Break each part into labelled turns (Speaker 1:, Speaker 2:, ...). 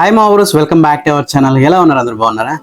Speaker 1: Hi మావరస్, welcome back to our channel. ఎలా ఉన్నారు? అందరూ బాగున్నారా?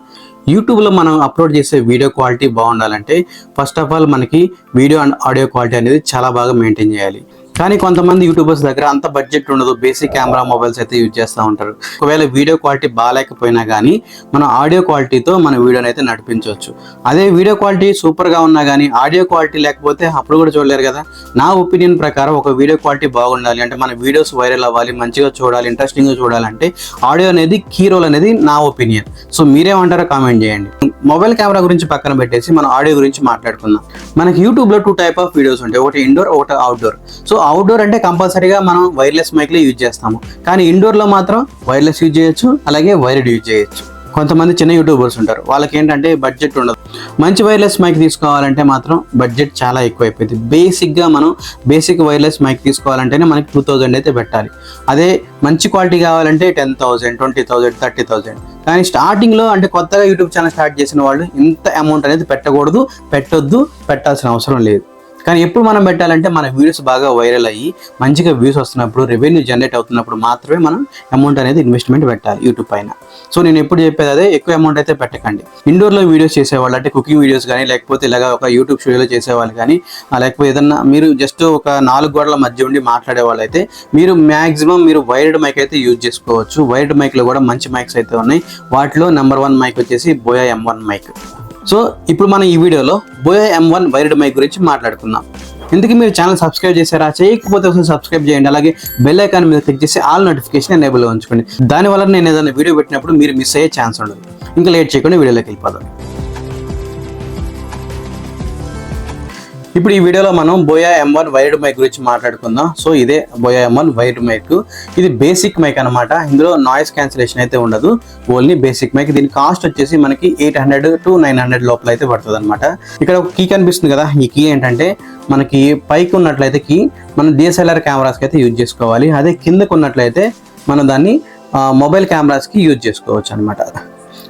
Speaker 1: యూట్యూబ్లో మనం అప్లోడ్ చేసే వీడియో క్వాలిటీ బాగుండాలంటే ఫస్ట్ ఆఫ్ ఆల్ మనకి వీడియో అండ్ ఆడియో క్వాలిటీ అనేది చాలా బాగా మెయింటైన్ చేయాలి. కానీ కొంతమంది యూట్యూబర్స్ దగ్గర అంత బడ్జెట్ ఉండదు, బేసిక్ కెమెరా మొబైల్స్ అయితే యూజ్ చేస్తూ ఉంటారు. ఒకవేళ వీడియో క్వాలిటీ బాగాలేకపోయినా కానీ మనం ఆడియో క్వాలిటీతో మన వీడియోని అయితే నడిపించవచ్చు. అదే వీడియో క్వాలిటీ సూపర్గా ఉన్నా కానీ ఆడియో క్వాలిటీ లేకపోతే అప్పుడు కూడా చూడలేరు కదా. నా ఒపీనియన్ ప్రకారం ఒక వీడియో క్వాలిటీ బాగుండాలి అంటే మన వీడియోస్ వైరల్ అవ్వాలి, మంచిగా చూడాలి, ఇంట్రెస్టింగ్గా చూడాలంటే ఆడియో అనేది కీ రోల్ అనేది నా ఒపీనియన్. సో మీరేమంటారో కామెంట్ చేయండి. మొబైల్ కెమెరా గురించి పక్కన పెట్టేసి మనం ఆడియో గురించి మాట్లాడుకుందాం. మనకి యూట్యూబ్లో 2 టైప్ ఆఫ్ వీడియోస్ ఉంటాయి, ఒకటి ఇండోర్, ఒకటి అవుట్డోర్. సో అవుట్డోర్ అంటే కంపల్సరీగా మనం వైర్లెస్ మైక్లే యూజ్ చేస్తాము, కానీ ఇండోర్లో మాత్రం వైర్లెస్ యూజ్ చేయొచ్చు, అలాగే వైర్డ్ యూజ్ చేయొచ్చు. కొంతమంది చిన్న యూట్యూబర్స్ ఉంటారు, వాళ్ళకి ఏంటంటే బడ్జెట్ ఉండదు. మంచి వైర్లెస్ మైక్ తీసుకోవాలంటే మాత్రం బడ్జెట్ చాలా ఎక్కువైపోయింది. బేసిక్గా మనం బేసిక్ వైర్లెస్ మైక్ తీసుకోవాలంటేనే మనకి 2000 అయితే పెట్టాలి. అదే మంచి క్వాలిటీ కావాలంటే 10,000, 20,000, 30,000. కానీ స్టార్టింగ్లో అంటే కొత్తగా యూట్యూబ్ ఛానల్ స్టార్ట్ చేసిన వాళ్ళు ఇంత అమౌంట్ అనేది పెట్టకూడదు, పెట్టాల్సిన అవసరం లేదు. కానీ ఎప్పుడు మనం పెట్టాలంటే మన వీడియోస్ బాగా వైరల్ అయ్యి మంచిగా వ్యూస్ వస్తున్నప్పుడు, రెవెన్యూ జనరేట్ అవుతున్నప్పుడు మాత్రమే మనం అమౌంట్ అనేది ఇన్వెస్ట్మెంట్ పెట్టాలి యూట్యూబ్ పైన. సో నేను ఎప్పుడు చెప్పేది అదే, ఎక్కువ అమౌంట్ అయితే పెట్టకండి. ఇండోర్లో వీడియోస్ చేసేవాళ్ళు అంటే కుకింగ్ వీడియోస్ కానీ, లేకపోతే ఇలాగ ఒక యూట్యూబ్ స్టూడియోలో చేసేవాళ్ళు కానీ, లేకపోతే ఏదన్నా మీరు జస్ట్ ఒక 4 గోడల మధ్య ఉండి మాట్లాడే వాళ్ళు అయితే మీరు మ్యాక్సిమం మీరు వైర్డ్ మైక్ అయితే యూజ్ చేసుకోవచ్చు. వైర్డ్ మైక్లో కూడా మంచి మైక్స్ అయితే ఉన్నాయి. వాటిలో నెంబర్ 1 మైక్ వచ్చేసి బోయా M1 మైక్. సో ఇప్పుడు మనం ఈ వీడియోలో బోయా M1 వైర్డ్ మైక్ గురించి మాట్లాడుకుందాం. ఇందుకు మీరు ఛానల్ సబ్స్క్రైబ్ చేశారా? చేయకపోతే ఒకసారి సబ్స్క్రైబ్ చేయండి. అలాగే బెల్ ఐకాన్ మీద క్లిక్ చేసి ఆల్ నోటిఫికేషన్ ఎనేబుల్లో ఉంచుకోండి. దానివల్ల నేను ఏదైనా వీడియో పెట్టినప్పుడు మీరు మిస్ అయ్యే ఛాన్స్ ఉండదు. ఇంకా లేట్ చేయకుండా వీడియోలోకి వెళ్ళిపోదాం. ఇప్పుడు ఈ వీడియోలో మనం బోయా M1 వైర్డ్ మైక్ గురించి మాట్లాడుకుందాం. సో ఇదే బోయా M1 వైర్డ్ మైక్. ఇది బేసిక్ మైక్ అనమాట. ఇందులో నాయిస్ క్యాన్సిలేషన్ అయితే ఉండదు, ఓన్లీ బేసిక్ మైక్. దీని కాస్ట్ వచ్చేసి మనకి 800 to 900 లోపల అయితే పడుతుంది అనమాట. ఇక్కడ ఒక కీ కనిపిస్తుంది కదా, ఈ కీ ఏంటంటే మనకి పైకి ఉన్నట్లయితే కీ మనం DSLR కెమెరాస్కి అయితే యూజ్ చేసుకోవాలి. అదే కిందకు ఉన్నట్లయితే మనం దాన్ని మొబైల్ కెమెరాస్కి యూజ్ చేసుకోవచ్చు అనమాట.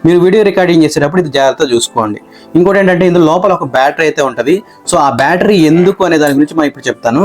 Speaker 1: మీరు వీడియో రికార్డింగ్ చేసేటప్పుడు ఇది జాగ్రత్తగా చూసుకోండి. ఇంకోటి ఏంటంటే ఇందులో లోపల ఒక బ్యాటరీ అయితే ఉంటుంది. సో ఆ బ్యాటరీ ఎందుకు అనే దాని గురించి మనం ఇప్పుడు చెప్తాను.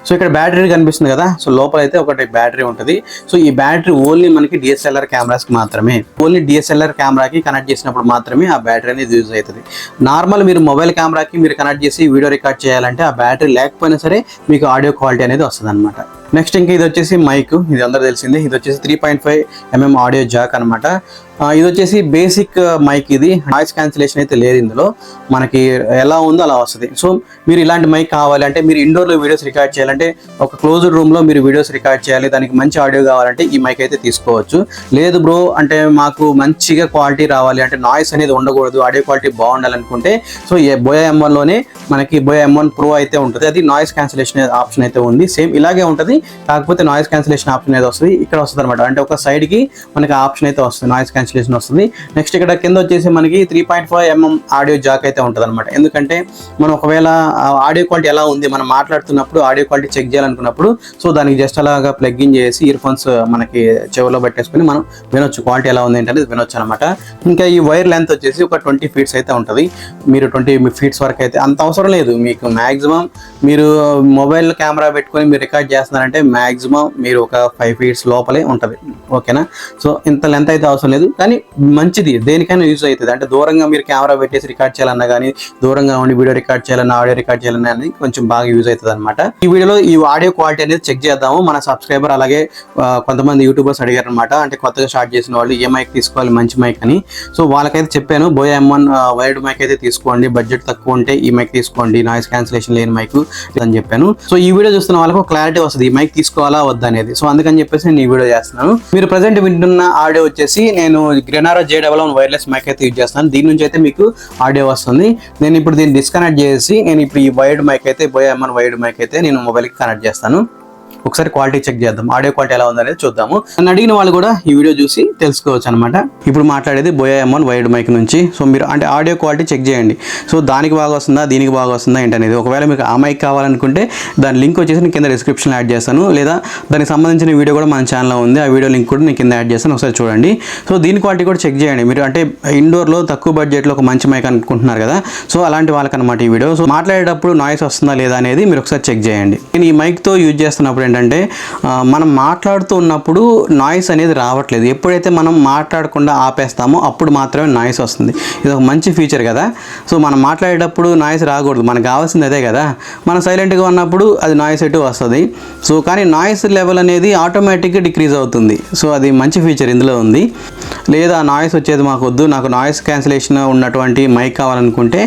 Speaker 1: సో ఇక్కడ బ్యాటరీ కనిపిస్తుంది కదా, సో లోపల అయితే ఒకటి బ్యాటరీ ఉంటుంది. సో ఈ బ్యాటరీ ఓన్లీ మనకి DSLR కెమెరాస్కి మాత్రమే, ఓన్లీ DSLR కెమెరాకి కనెక్ట్ చేసినప్పుడు మాత్రమే ఆ బ్యాటరీ అనేది యూజ్ అవుతుంది. నార్మల్ మీరు మొబైల్ కెమెరాకి మీరు కనెక్ట్ చేసి వీడియో రికార్డ్ చేయాలంటే ఆ బ్యాటరీ లేకపోయినా సరే మీకు ఆడియో క్వాలిటీ అనేది వస్తుంది అనమాట. నెక్స్ట్ ఇంకా ఇది వచ్చేసి మైక్, ఇది అందరూ తెలిసిందే. ఇది వచ్చేసి 3.5mm ఆడియో జాక్ అనమాట. ఇది వచ్చేసి బేసిక్ మైక్. ఇది నాయిస్ క్యాన్సిలేషన్ అయితే లేదు ఇందులో, మనకి ఎలా ఉందో అలా వస్తుంది. సో మీరు ఇలాంటి మైక్ కావాలంటే, మీరు ఇండోర్లో వీడియోస్ రికార్డ్ చేయాలంటే, ఒక క్లోజ్డ్ రూమ్లో మీరు వీడియోస్ రికార్డ్ చేయాలి, దానికి మంచి ఆడియో కావాలంటే ఈ మైక్ అయితే తీసుకోవచ్చు. లేదు బ్రో అంటే మాకు మంచిగా క్వాలిటీ రావాలి అంటే, నాయిస్ అనేది ఉండకూడదు, ఆడియో క్వాలిటీ బాగుండాలనుకుంటే సో ఈ బోయా M1లోనే మనకి బోయా M1 Pro అయితే ఉంటుంది. అది నాయిస్ క్యాన్సిలేషన్ ఆప్షన్ అయితే ఉంది, సేమ్ ఇలాగే ఉంటుంది. కాకపోతే నాయిస్ క్యాన్సిలేషన్ ఆప్షన్ అయితే వస్తుంది, ఇక్కడ వస్తుంది అనమాట. అంటే ఒక సైడ్కి మనకి ఆప్షన్ అయితే వస్తుంది, నాయిస్ క్యాన్సిలేషన్ వస్తుంది. నెక్స్ట్ ఇక్కడ కింద వచ్చేసి మనకి 3.5mm ఆడియో జాక్ అయితే ఉంటుంది అనమాట. ఎందుకంటే మనం ఒకవేళ ఆడియో క్వాలిటీ ఎలా ఉంది మనం మాట్లాడుతున్నప్పుడు ఆడియో క్వాలిటీ చెక్ చేయాలనుకున్నప్పుడు సో దానికి జస్ట్ అలాగా ప్లగ్ ఇన్ చేసి ఇయర్ ఫోన్స్ మనకి చెవిలో పెట్టేసుకుని మనం వినొచ్చు, క్వాలిటీ ఎలా ఉంది ఏంటనేది వినొచ్చు అనమాట. ఇంకా ఈ వైర్ లెంత్ వచ్చేసి ఒక 20 feet అయితే ఉంటుంది. మీరు 20 feet వరకు అయితే అంత అవసరం లేదు. మీకు మ్యాక్సిమం మీరు మొబైల్ కెమెరా పెట్టుకొని మీరు రికార్డ్ చేస్తున్నారంటే మ్యాక్సిమం మీరు ఒక 5 feet లోపలే ఉంటుంది, ఓకేనా. సో ఇంత లెంత్ అయితే అవసరం లేదు, కానీ మంచిది, దేనికైనా యూజ్ అవుతుంది. అంటే దూరంగా మీరు కెమెరా పెట్టేసి రికార్డ్ చేయాలన్నా కానీ, దూరంగా ఉండి వీడియో రికార్డ్ చేయాలన్నా, ఆడియో రికార్డ్ చేయాలన్నా అనేది కొంచెం బాగా యూజ్ అవుతుంది అనమాట. ఈ వీడియోలో ఈ ఆడియో క్వాలిటీ అనేది చెక్ చేద్దాము. మన సబ్స్క్రైబర్ అలాగే కొంతమంది యూట్యూబర్స్ అడిగారు అనమాట, అంటే కొత్తగా స్టార్ట్ చేసిన వాళ్ళు ఏ మైక్ తీసుకోవాలి మంచి మైక్ అని. సో వాళ్ళకైతే చెప్పాను, బోయా M1 వైర్డ్ మైక్ అయితే తీసుకోండి, బడ్జెట్ తక్కువ ఉంటే ఈ మైక్ తీసుకోండి, నాయిస్ క్యాన్సిలేషన్ లేని మైక్ అని చెప్పాను. సో ఈ వీడియో చూస్తున్న వాళ్ళకు క్లారిటీ వస్తుంది, ఈ మైక్ తీసుకోవాలా వద్దా అనేది. సో అందుకని చెప్పేసి నేను ఈ వీడియో చేస్తున్నాను. మీరు ప్రజెంట్ వింటున్న ఆడియో వచ్చేసి నేను Grenaro J11 వైర్లెస్ మైక్ అయితే యూజ్ చేస్తాను. దీని నుంచి అయితే మీకు ఆడియో వస్తుంది. నేను ఇప్పుడు దీన్ని డిస్కనెక్ట్ చేసి నేను ఇప్పుడు ఈ వైర్డ్ మైక్ అయితే బోయా M1 వైర్డ్ మైక్ అయితే నేను మొబైల్కి కనెక్ట్ చేస్తాను. ఒకసారి క్వాలిటీ చెక్ చేద్దాం, ఆడియో క్వాలిటీ ఎలా ఉందనేది చూద్దాము. నన్ను అడిగిన వాళ్ళు కూడా ఈ వీడియో చూసి తెలుసుకోవచ్చు అనమాట. ఇప్పుడు మాట్లాడేది బోయా M1 వైడ్ మైక్ నుంచి. సో మీరు అంటే ఆడియో క్వాలిటీ చెక్ చేయండి. సో దానికి బాగా వస్తుందా, దీనికి బాగా వస్తుందా ఏంటనేది. ఒకవేళ మీకు ఆ మైక్ కావాలనుకుంటే దాని లింక్ వచ్చేసి నేను కింద డిస్క్రిప్షన్లో యాడ్ చేస్తాను, లేదా దానికి సంబంధించిన వీడియో కూడా మన ఛానల్లో ఉంది, ఆ వీడియో లింక్ కూడా నేను కింద యాడ్ చేస్తాను, ఒకసారి చూడండి. సో దీని క్వాలిటీ కూడా చెక్ చేయండి. మీరు అంటే ఇండోర్లో తక్కువ బడ్జెట్లో ఒక మంచి మైక్ అనుకుంటున్నారు కదా, సో అలాంటి వాళ్ళకనమాట ఈ వీడియో. సో మాట్లాడేటప్పుడు నాయిస్ వస్తుందా లేదా అనేది మీరు ఒకసారి చెక్ చేయండి. నేను ఈ మైక్తో యూజ్ చేస్తున్నప్పుడు ఏంటంటే మనం మాట్లాడుతూ ఉన్నప్పుడు నాయిస్ అనేది రావట్లేదు. ఎప్పుడైతే మనం మాట్లాడకుండా ఆపేస్తామో అప్పుడు మాత్రమే నాయిస్ వస్తుంది. ఇది ఒక మంచి ఫీచర్ కదా. సో మనం మాట్లాడేటప్పుడు నాయిస్ రాకూడదు, మనకు కావాల్సింది అదే కదా. మనం సైలెంట్గా ఉన్నప్పుడు అది నాయిస్ ఎటు వస్తుంది. సో కానీ నాయిస్ లెవెల్ అనేది ఆటోమేటిక్గా డిక్రీజ్ అవుతుంది. సో అది మంచి ఫీచర్ ఇందులో ఉంది. లేదా నాయిస్ వచ్చేది మాకు వద్దు, నాకు నాయిస్ క్యాన్సిలేషన్ ఉన్నటువంటి మైక్ కావాలనుకుంటే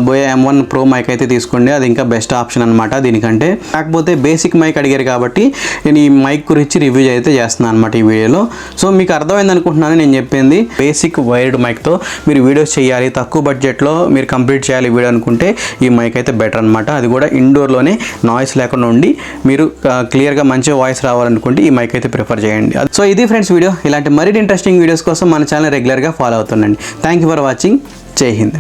Speaker 1: బోయా M1 Pro మైక్ అయితే తీసుకోండి, అది ఇంకా బెస్ట్ ఆప్షన్ అనమాట దీనికంటే. కాకపోతే బేసిక్ మైక్ అడిగారు కాబట్టి నేను ఈ మైక్ గురించి రివ్యూ అయితే చేస్తున్నాను అనమాట ఈ వీడియోలో. సో మీకు అర్థమైంది అనుకుంటున్నాను నేను చెప్పింది. బేసిక్ వైర్డ్ మైక్తో మీరు వీడియోస్ చేయాలి, తక్కువ బడ్జెట్లో మీరు కంప్లీట్ చేయాలి వీడియో అనుకుంటే ఈ మైక్ అయితే బెటర్ అనమాట. అది కూడా ఇండోర్లోనే నాయిస్ లేకుండా ఉండి మీరు క్లియర్గా మంచి వాయిస్ రావాలనుకుంటే ఈ మైక్ అయితే ప్రిఫర్ చేయండి. సో ఇది ఫ్రెండ్స్ వీడియో. ఇలాంటి మరిన్ని ఇంట్రెస్టింగ్ వీడియోస్ కోసం మన ఛానల్ రెగ్యులర్గా ఫాలో అవుతుండండి. Thank you for watching. జై హింద్.